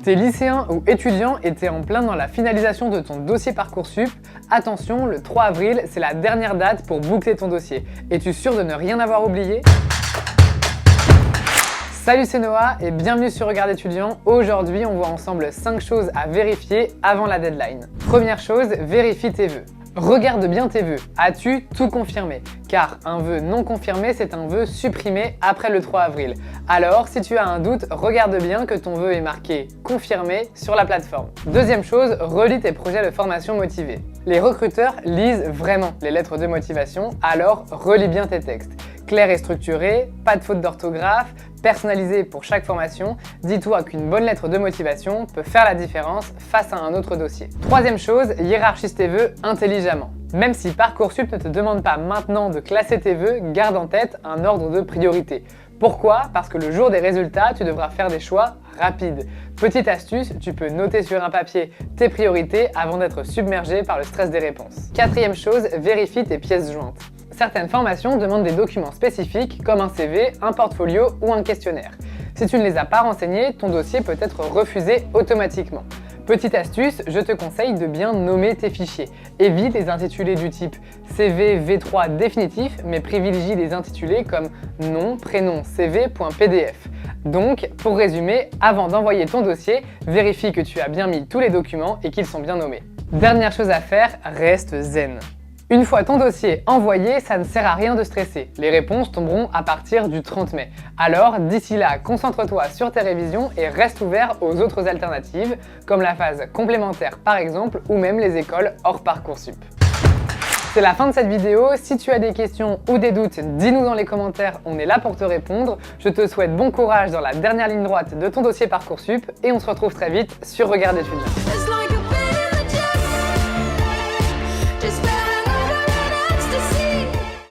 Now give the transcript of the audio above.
T'es lycéen ou étudiant et t'es en plein dans la finalisation de ton dossier Parcoursup. Attention, le 3 avril, c'est la dernière date pour boucler ton dossier. Es-tu sûr de ne rien avoir oublié? Salut, c'est Noah et bienvenue sur Regard étudiant. Aujourd'hui, on voit ensemble 5 choses à vérifier avant la deadline. Première chose, vérifie tes vœux. Regarde bien tes vœux. As-tu tout confirmé? Car un vœu non confirmé, c'est un vœu supprimé après le 3 avril. Alors, si tu as un doute, regarde bien que ton vœu est marqué « Confirmé » sur la plateforme. Deuxième chose, relis tes projets de formation motivés. Les recruteurs lisent vraiment les lettres de motivation, alors relis bien tes textes. Clair et structuré, pas de faute d'orthographe, personnalisé pour chaque formation, dis-toi qu'une bonne lettre de motivation peut faire la différence face à un autre dossier. Troisième chose, hiérarchise tes vœux intelligemment. Même si Parcoursup ne te demande pas maintenant de classer tes vœux, garde en tête un ordre de priorité. Pourquoi? Parce que le jour des résultats, tu devras faire des choix rapides. Petite astuce, tu peux noter sur un papier tes priorités avant d'être submergé par le stress des réponses. Quatrième chose, vérifie tes pièces jointes. Certaines formations demandent des documents spécifiques comme un CV, un portfolio ou un questionnaire. Si tu ne les as pas renseignés, ton dossier peut être refusé automatiquement. Petite astuce, je te conseille de bien nommer tes fichiers. Évite les intitulés du type CV V3 définitif, mais privilégie les intitulés comme nom, prénom, CV.pdf. Donc, pour résumer, avant d'envoyer ton dossier, vérifie que tu as bien mis tous les documents et qu'ils sont bien nommés. Dernière chose à faire, reste zen. Une fois ton dossier envoyé, ça ne sert à rien de stresser. Les réponses tomberont à partir du 30 mai. Alors, d'ici là, concentre-toi sur tes révisions et reste ouvert aux autres alternatives, comme la phase complémentaire par exemple, ou même les écoles hors Parcoursup. C'est la fin de cette vidéo. Si tu as des questions ou des doutes, dis-nous dans les commentaires, on est là pour te répondre. Je te souhaite bon courage dans la dernière ligne droite de ton dossier Parcoursup et on se retrouve très vite sur Regard étudiant.